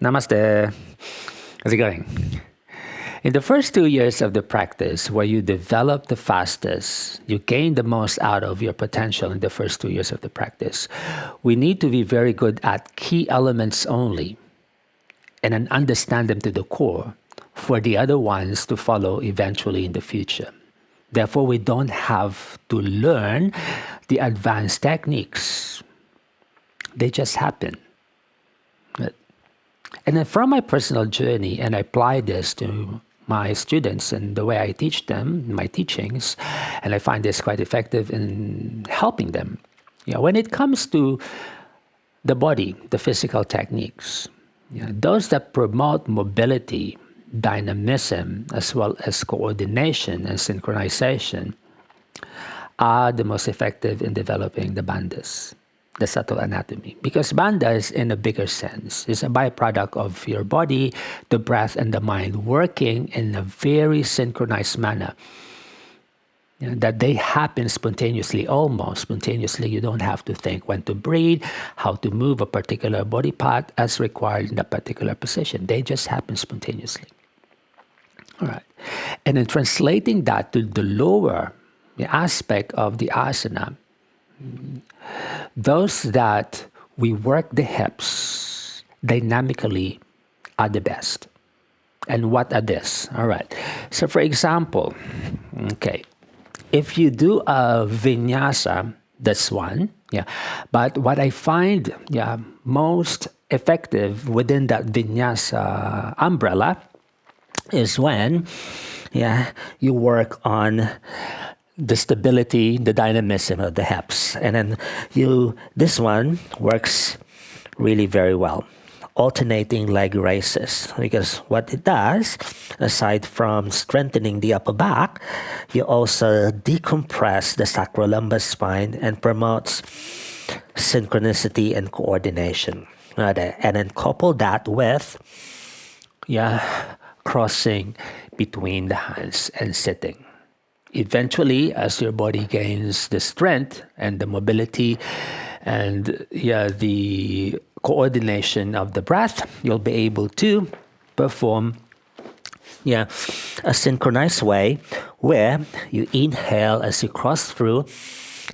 Namaste. How's it going? In the first 2 years of the practice, where you develop the fastest, you gain the most out of your potential in the first 2 years of the practice. We need to be very good at key elements only and then understand them to the core for the other ones to follow eventually in the future. Therefore, we don't have to learn the advanced techniques. They just happen. And then from my personal journey, and I apply this to my students and the way I teach them, my teachings, and I find this quite effective in helping them. When it comes to the body, the physical techniques, those that promote mobility, dynamism, as well as coordination and synchronization are the most effective in developing the bandhas, the subtle anatomy. Because bandhas, in a bigger sense, is a byproduct of your body, the breath, and the mind working in a very synchronized manner. That they happen spontaneously, almost spontaneously. You don't have to think when to breathe, how to move a particular body part as required in a particular position. They just happen spontaneously. All right. And then translating that to the lower aspect of the asana, those that we work the hips dynamically are the best. And what are this? All right. So for example, if you do a vinyasa, that's one. But what I find most effective within that vinyasa umbrella is when you work on the stability, the dynamism of the hips. And then this one works really very well. Alternating leg raises, because what it does, aside from strengthening the upper back, you also decompress the sacroilimbus spine and promotes synchronicity and coordination. And then couple that with crossing between the hands and sitting. Eventually, as your body gains the strength and the mobility and the coordination of the breath, you'll be able to perform a synchronized way where you inhale as you cross through,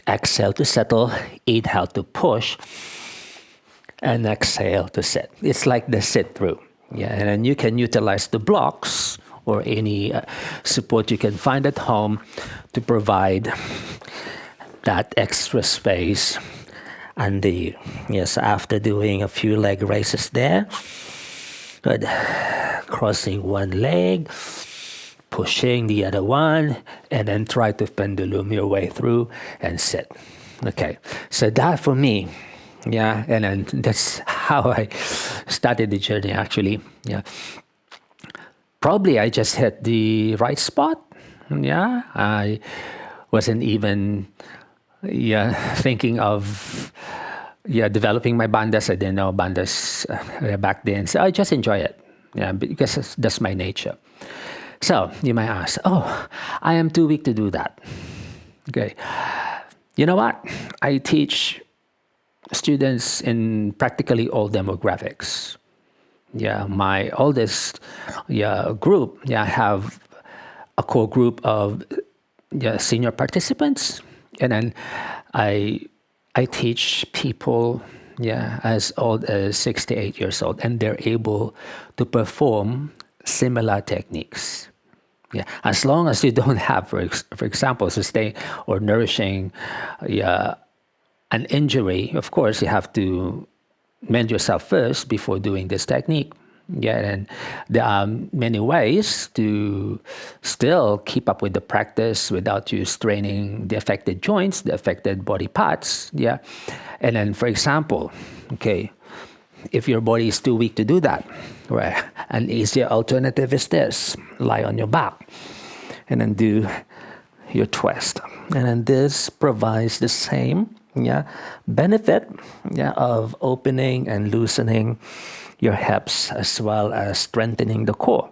exhale to settle, inhale to push, and exhale to sit. It's like the sit through. And then you can utilize the blocks or any support you can find at home to provide that extra space under you. Yes, after doing a few leg raises there, good. Crossing one leg, pushing the other one, and then try to pendulum your way through and sit. Okay, so that for me, and then that's how I started the journey actually. Probably I just hit the right spot. I wasn't even thinking of developing my bandhas. I didn't know bandhas back then. So I just enjoy it. Because that's my nature. So you might ask, I am too weak to do that. Okay. You know what? I teach students in practically all demographics. My oldest group have a core group of senior participants, and then I teach people as old as 68 years old, and they're able to perform similar techniques. As long as you don't have, for example, sustain or nourishing an injury. Of course, you have to mend yourself first before doing this technique. And there are many ways to still keep up with the practice without you straining the affected joints, the affected body parts. And then, for example, if your body is too weak to do that, right, an easier alternative is this: lie on your back and then do your twist. And then this provides the same benefit of opening and loosening your hips as well as strengthening the core.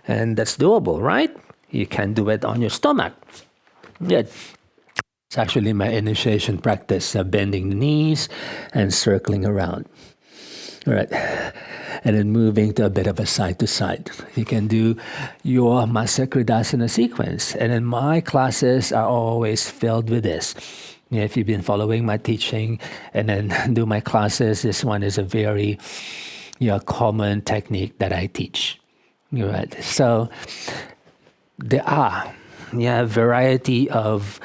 And that's doable, right? You can do it on your stomach. It's actually my initiation practice, bending the knees and circling around. All right. and then moving to a bit of a side to side. You can do your Masakridasana sequence. And then my classes are always filled with this. Yeah, if you've been following my teaching and then do my classes, this one is a very common technique that I teach. Right. So there are a variety of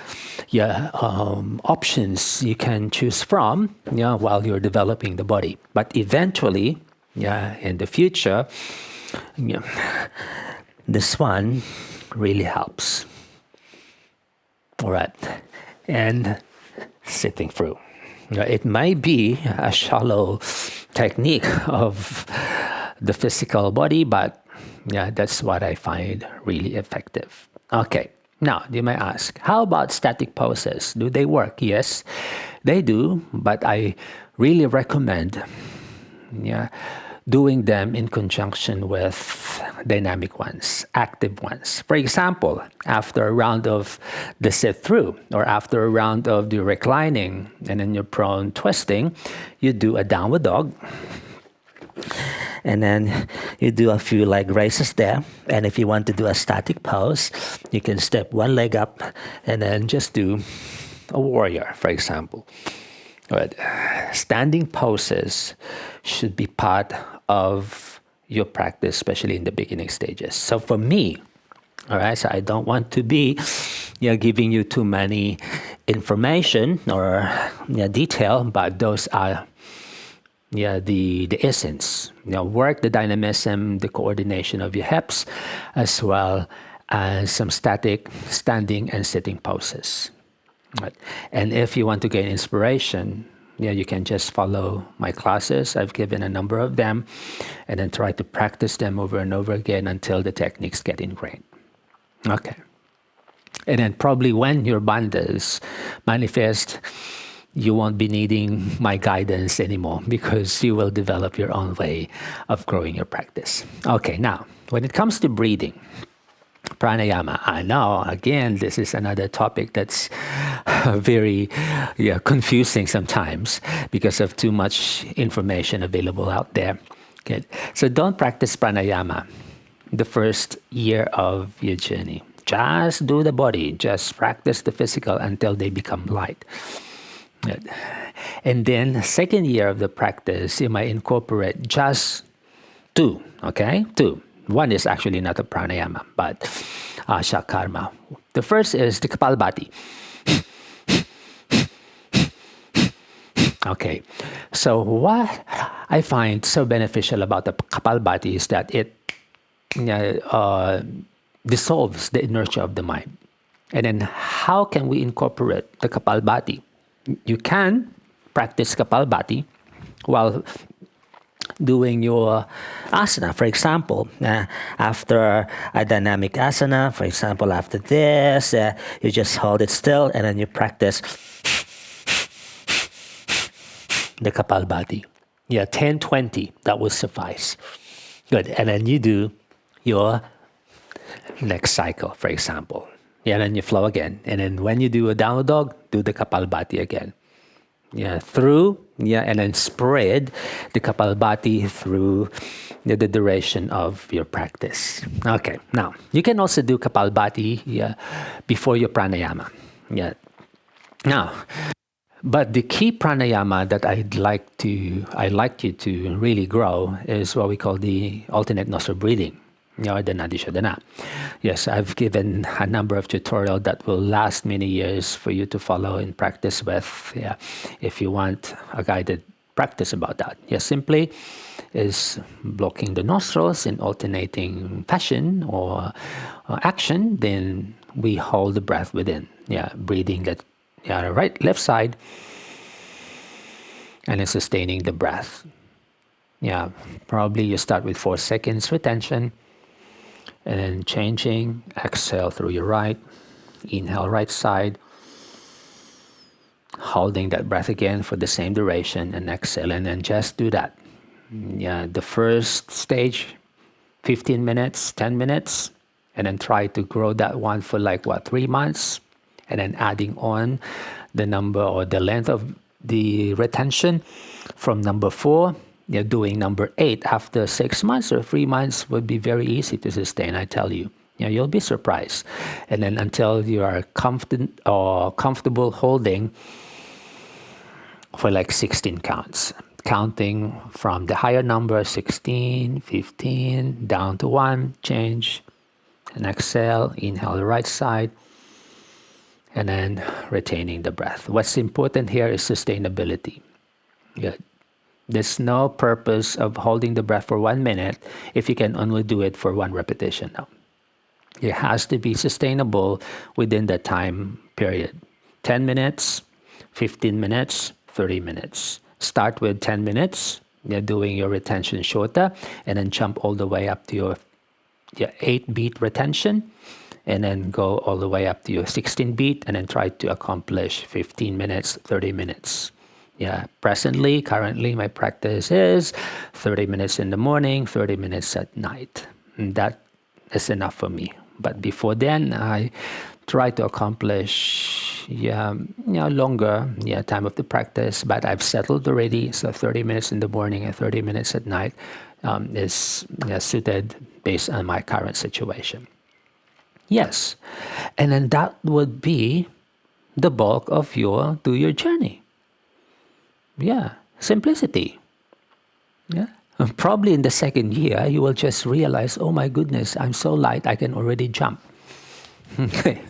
options you can choose from while you're developing the body. But eventually, in the future, this one really helps. All right. And sitting through. It may be a shallow technique of the physical body, but that's what I find really effective. Okay. Now, you may ask, how about static poses? Do they work? Yes, they do, but I really recommend doing them in conjunction with dynamic ones, active ones. For example, after a round of the sit-through or after a round of the reclining and then your prone twisting, you do a downward dog. And then you do a few leg raises there. And if you want to do a static pose, you can step one leg up and then just do a warrior, for example. But standing poses should be part of your practice, especially in the beginning stages. So for me, all right, so I don't want to be giving you too many information or detail, but those are the essence. Work the dynamism, the coordination of your hips, as well as some static standing and sitting poses. Right. And if you want to gain inspiration, you can just follow my classes. I've given a number of them, and then try to practice them over and over again until the techniques get ingrained. Okay. And then probably when your bandhas manifest, you won't be needing my guidance anymore because you will develop your own way of growing your practice. Okay, now, when it comes to breathing, pranayama, I know, again, this is another topic that's very confusing sometimes because of too much information available out there. Okay. So don't practice pranayama the first year of your journey. Just do the body, just practice the physical until they become light. And then second year of the practice, you might incorporate just two, okay? Two. One is actually not a pranayama, but shakarma. The first is the kapalbhati. Okay, so what I find so beneficial about the kapalbhati is that it dissolves the inertia of the mind. And then how can we incorporate the kapalbhati? You can practice kapalbhati while doing your asana. For example, after a dynamic asana, for example, after this, you just hold it still and then you practice the kapalbhati. 10, 20, that will suffice. Good. And then you do your next cycle, for example. And then you flow again. And then when you do a downward dog, do the kapalbhati again. Through, and then spread the kapalbhati through the duration of your practice. Okay, now, you can also do kapalbhati before your pranayama. Now, but the key pranayama that I'd like you to really grow is what we call the alternate nostril breathing. Or the Nadi Shodhana. Yes, I've given a number of tutorials that will last many years for you to follow and practice with. If you want a guided practice about that. Simply is blocking the nostrils in alternating fashion or action. Then we hold the breath within. Breathing that right, left side, and then sustaining the breath. Probably you start with 4 seconds retention. And then changing, exhale through your right, inhale right side, holding that breath again for the same duration and exhale, and then just do that. The first stage, 15 minutes, 10 minutes, and then try to grow that one for 3 months, and then adding on the number or the length of the retention from number 4 doing number 8 after 6 months or 3 months would be very easy to sustain, I tell you. You'll be surprised. And then until you are confident or comfortable holding for like 16 counts, counting from the higher number, 16, 15, down to 1, change, and exhale, inhale the right side, and then retaining the breath. What's important here is sustainability. Good. There's no purpose of holding the breath for 1 minute if you can only do it for 1 repetition. No. It has to be sustainable within the time period. 10 minutes, 15 minutes, 30 minutes. Start with 10 minutes, you're doing your retention shorter, and then jump all the way up to your 8-beat retention, and then go all the way up to your 16-beat, and then try to accomplish 15 minutes, 30 minutes. Currently, my practice is 30 minutes in the morning, 30 minutes at night. And that is enough for me. But before then, I try to accomplish longer time of the practice. But I've settled already, so 30 minutes in the morning and 30 minutes at night is suited based on my current situation. Yes, and then that would be the bulk of your 2-year journey. Simplicity. And probably in the second year, you will just realize, oh my goodness, I'm so light, I can already jump. Okay.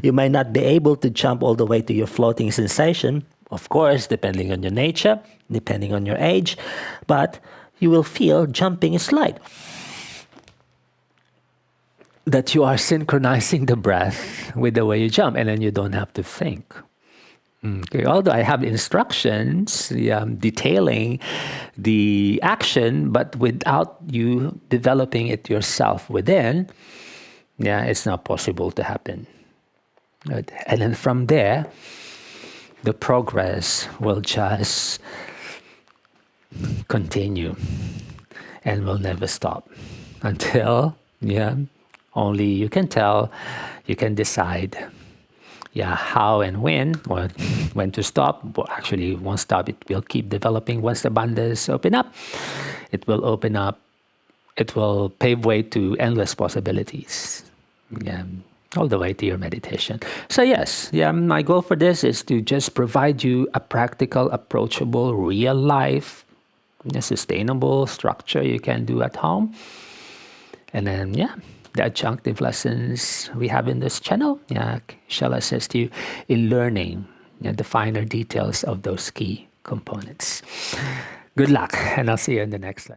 You might not be able to jump all the way to your floating sensation, of course, depending on your nature, depending on your age, but you will feel jumping is light. That you are synchronizing the breath with the way you jump, and then you don't have to think. Okay. Although I have instructions detailing the action, but without you developing it yourself within, it's not possible to happen. Right? And then from there, the progress will just continue and will never stop until, only you can tell, you can decide how and when, or when to stop. Well, actually, it won't stop. It will keep developing. Once the bandhas open up, it will open up. It will pave way to endless possibilities. All the way to your meditation. So yes, my goal for this is to just provide you a practical, approachable, real life, sustainable structure you can do at home. And then, the adjunctive lessons we have in this channel shall assist you in learning the finer details of those key components. Good luck, and I'll see you in the next lesson.